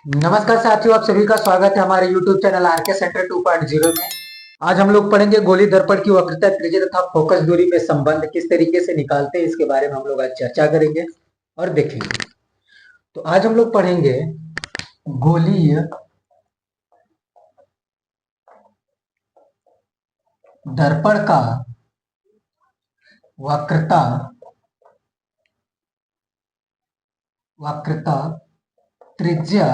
नमस्कार साथियों, आप सभी का स्वागत है हमारे YouTube चैनल आरके सेंटर 2.0 में। आज हम लोग पढ़ेंगे गोली दर्पण की वक्रता, त्रिज्या तथा फोकस दूरी में संबंध किस तरीके से निकालते हैं, इसके बारे में हम लोग आज चर्चा करेंगे और देखेंगे। तो आज हम लोग पढ़ेंगे गोलीय दर्पण का वक्रता वक्रता त्रिज्या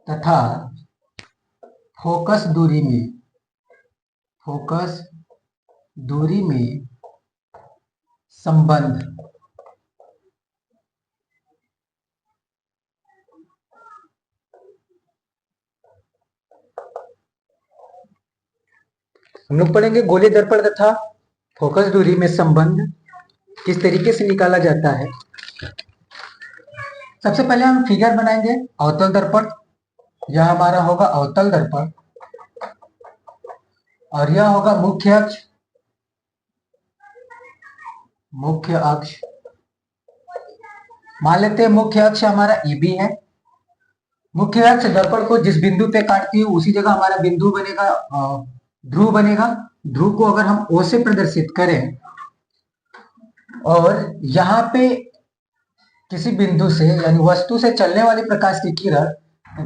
तथा फोकस दूरी में संबंध। हम लोग पढ़ेंगे गोली दर्पण तथा फोकस दूरी में संबंध किस तरीके से निकाला जाता है। सबसे पहले हम फिगर बनाएंगे अवतल दर्पण। यह हमारा होगा अवतल दर्पण और यह होगा मुख्य अक्ष। मान लेते हैं मुख्य अक्ष हमारा AB है। मुख्य अक्ष दर्पण को जिस बिंदु पे काटती है उसी जगह हमारा बिंदु बनेगा, ध्रुव बनेगा। ध्रुव को अगर हम O से प्रदर्शित करें और यहाँ पे किसी बिंदु से यानी वस्तु से चलने वाली प्रकाश की किरण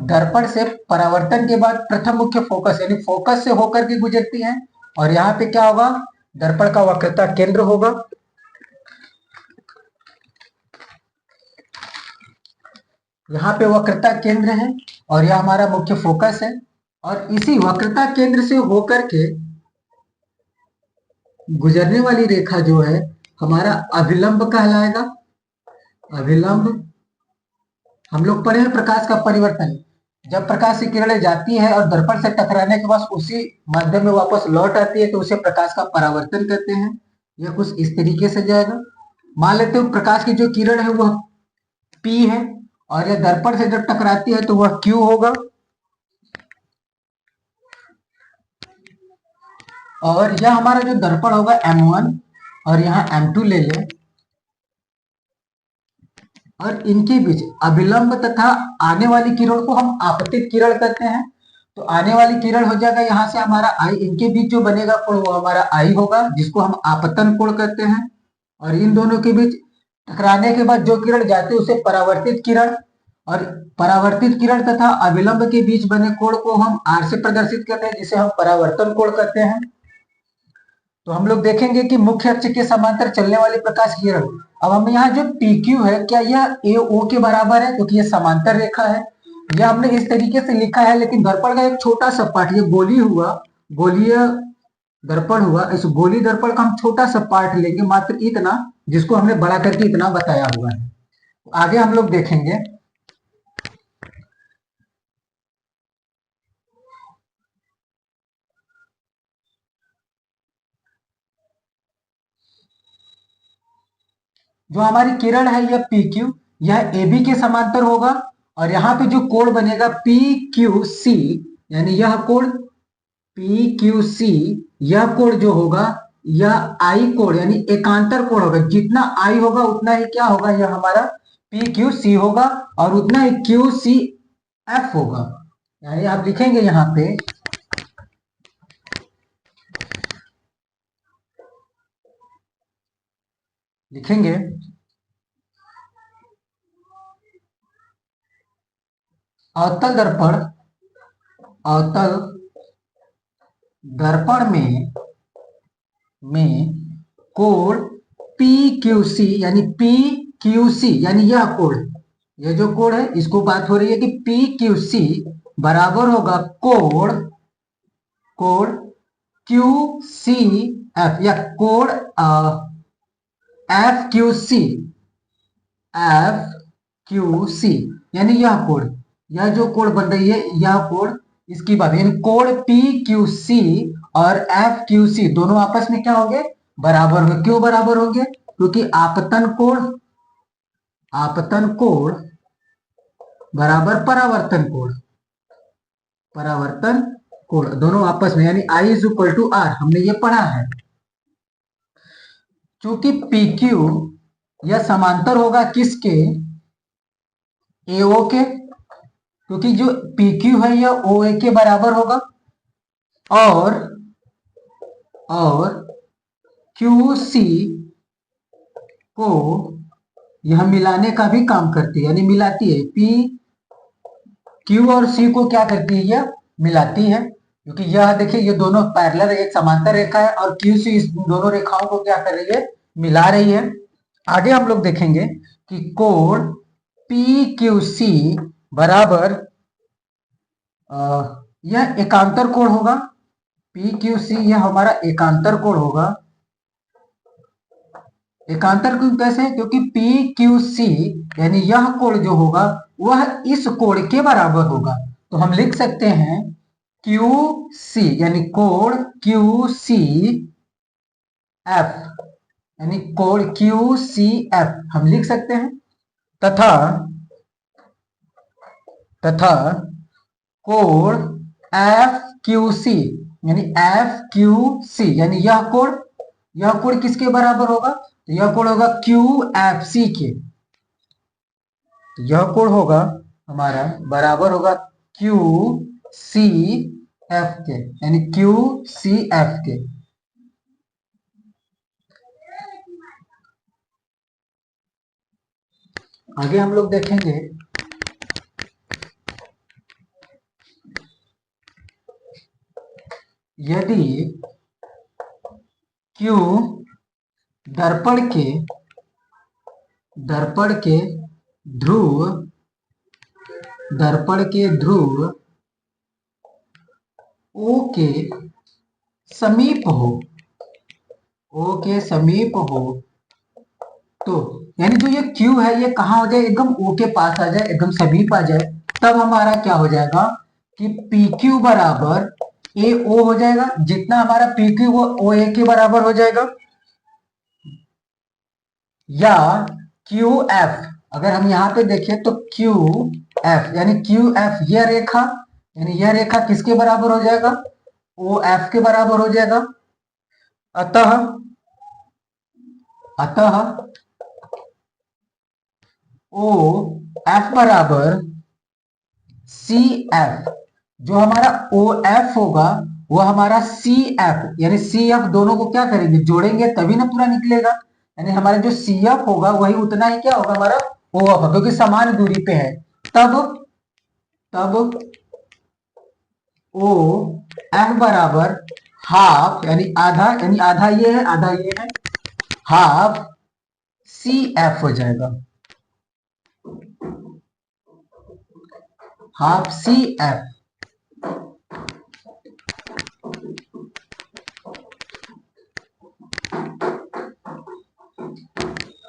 दर्पण से परावर्तन के बाद प्रथम मुख्य फोकस यानी फोकस से होकर के गुजरती है और यहाँ पे क्या होगा, दर्पण का वक्रता केंद्र होगा। यहाँ पे वक्रता केंद्र है और यह हमारा मुख्य फोकस है और इसी वक्रता केंद्र से होकर के गुजरने वाली रेखा जो है हमारा अभिलंब कहलाएगा। अभिलंब हम लोग पढ़े हैं प्रकाश का परिवर्तन। जब प्रकाश की किरणें जाती है और दर्पण से टकराने के बाद उसी माध्यम में वापस लौट आती है तो उसे प्रकाश का परावर्तन कहते हैं। यह कुछ इस तरीके से जाएगा। मान लेते हैं प्रकाश की जो किरण है वह P है और यह दर्पण से जब टकराती है तो वह Q होगा और यह हमारा जो दर्पण होगा M1 और यहाँ M2 ले लें और इनके बीच अभिलंब तथा आने वाली किरण को हम आपतित किरण कहते हैं। तो आने वाली किरण हो जाएगा यहाँ से हमारा I, इनके बीच जो बनेगा कोण वो हमारा I होगा जिसको हम आपतन कोण कहते हैं। और इन दोनों के बीच टकराने के बाद जो किरण जाती है उसे परावर्तित किरण, और परावर्तित किरण तथा अभिलंब के बीच बने कोण को हम R से प्रदर्शित करते हैं जिसे हम परावर्तन कोण कहते हैं। तो हम लोग देखेंगे कि मुख्य अक्ष के समांतर चलने वाली प्रकाश किरण, अब हम यहाँ जो PQ है क्या यह AO के बराबर है क्योंकि यह समांतर रेखा है। यह हमने इस तरीके से लिखा है लेकिन दर्पण का एक छोटा सा पार्ट, ये गोलीय दर्पण हुआ, इस गोली दर्पण का हम छोटा सा पार्ट लेंगे मात्र इतना, जिसको हमने बड़ा करके इतना बताया हुआ है। आगे हम लोग देखेंगे जो हमारी किरण है यह PQ, यह AB के समांतर होगा और यहाँ पे जो कोण बनेगा PQC यानी यह कोण PQC, यह कोण जो होगा यह I कोण यानी एकांतर कोण होगा। जितना I होगा उतना ही क्या होगा, यह हमारा PQC होगा और उतना ही QCF होगा। यानी आप लिखेंगे यहाँ पे लिखेंगे अवतल दर्पण में कोण PQC यानी PQC यानी यह कोण, यह जो कोण है इसको बात हो रही है कि PQC बराबर होगा कोण QCF या कोण FQC यानी यह कोण, यह जो कोण बन रही है यह कोण, इसकी बात यानी कोण PQC और FQC दोनों आपस में क्या होंगे, बराबर होंगे। क्यों बराबर होंगे, क्योंकि आपतन कोण बराबर परावर्तन कोण दोनों आपस में, यानी I is equal to R, हमने ये पढ़ा है। चूंकि PQ यह समांतर होगा किसके, ए ओ के, क्योंकि जो पी क्यू है यह ओ ए के बराबर होगा, और क्यू सी को यह मिलाने का भी काम करती है, यानी मिलाती है। पी क्यू और सी को क्या करती है, यह मिलाती है, क्योंकि यह देखिए ये दोनों पैरेलल, एक समांतर रेखा है, और क्यू सी इस दोनों रेखाओं को क्या कर रही है, मिला रही है। आगे हम लोग देखेंगे कि कोण पी क्यू सी बराबर यह एकांतर कोण होगा। पी क्यू सी यह हमारा एकांतर कोण होगा। एकांतर कोण कैसे, क्योंकि पी क्यू सी यानी यह कोण जो होगा वह इस कोण के बराबर होगा। तो हम लिख सकते हैं क्यू सी यानी कोण क्यू सी एफ, यानी कोण क्यू सी एफ हम लिख सकते हैं, तथा कोण एफ क्यू सी यानी यह कोण किसके बराबर होगा, तो यह कोण होगा क्यू एफ सी के। तो यह कोण होगा हमारा बराबर होगा क्यू सी एफ के, यानी क्यू सी एफ के। आगे हम लोग देखेंगे यदि Q दर्पण के ध्रुव O के समीप हो, तो यानी जो ये Q है ये कहाँ हो जाए, एकदम O के पास आ जाए, एकदम समीप आ जाए, तब हमारा क्या हो जाएगा कि PQ बराबर AO हो जाएगा। जितना हमारा PQ वो OA के बराबर हो जाएगा, या QF अगर हम यहाँ पे देखें तो QF यानी QF यह रेखा किसके बराबर हो जाएगा, OF के बराबर हो जाएगा। अतः OF बराबर CF, जो हमारा OF होगा वो हमारा CF यानी CF दोनों को क्या करेंगे, जोड़ेंगे तभी ना पूरा निकलेगा। यानी हमारा जो CF होगा वही उतना ही क्या होगा हमारा OF, क्योंकि समान दूरी पे है। तब OF बराबर हाफ यानी आधा ये है आधा ये है, हाफ CF हो जाएगा, हाफ CF।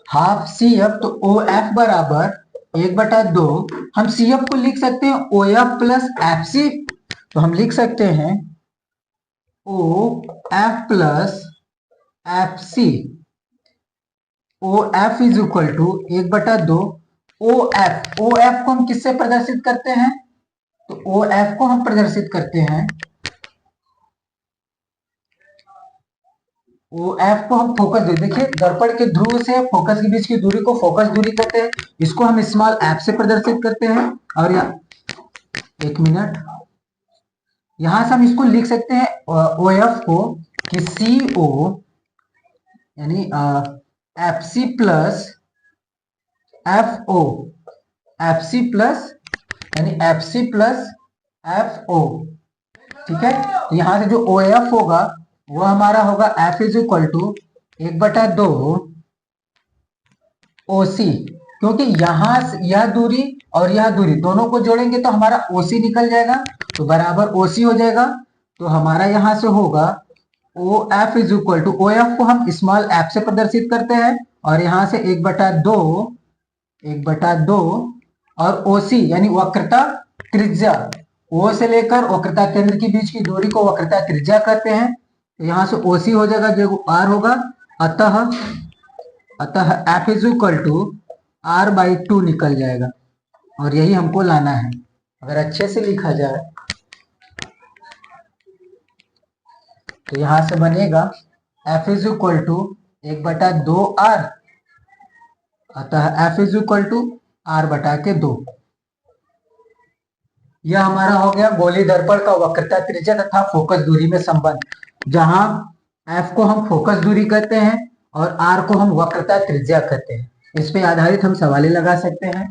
हाफ CF, तो OF बराबर 1/2, हम CF को लिख सकते हैं OF प्लस FC, तो हम लिख सकते हैं OF plus FC, OF is equal to 1/2 OF। OF को हम किससे प्रदर्शित करते हैं, तो OF को हम प्रदर्शित करते हैं, OF को हम फोकस दूरी, देखिए दर्पण के ध्रुव से फोकस के बीच की दूरी को फोकस दूरी कहते हैं, इसको हम स्मॉल f से प्रदर्शित करते हैं। और एक मिनट, यहां से हम इसको लिख सकते हैं OF को कि CO यानी FC plus FO, FC plus यानी FC प्लस FO, ठीक है। तो यहां से जो OF होगा वो हमारा होगा F is equal to 1/2 OC, क्योंकि यहां यह दूरी और यह दूरी दोनों को जोड़ेंगे तो हमारा OC निकल जाएगा, तो बराबर OC हो जाएगा। तो हमारा यहां से होगा OF is equal to, OF को हम स्मॉल f से प्रदर्शित करते हैं, और यहां से 1/2 और OC यानी वक्रता त्रिज्या, O से लेकर वक्रता केंद्र के बीच की दूरी को वक्रता त्रिज्या कहते हैं। तो यहां से OC हो जाएगा जो R होगा, अतः F is equal to R/2 निकल जाएगा, और यही हमको लाना है। अगर अच्छे से लिखा जाए तो यहां से बनेगा F is equal to 1/2 R, अतः F is equal to R/2। यह हमारा हो गया गोली दर्पण का वक्रता त्रिज्या तथा फोकस दूरी में संबंध, जहां एफ को हम फोकस दूरी कहते हैं और आर को हम वक्रता त्रिज्या कहते हैं। इस पे आधारित हम सवालें लगा सकते हैं।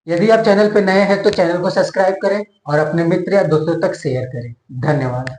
यदि आप चैनल पे नए हैं तो चैनल को सब्सक्राइब करें और अपने मित्र या दोस्तों तक शेयर करें। धन्यवाद।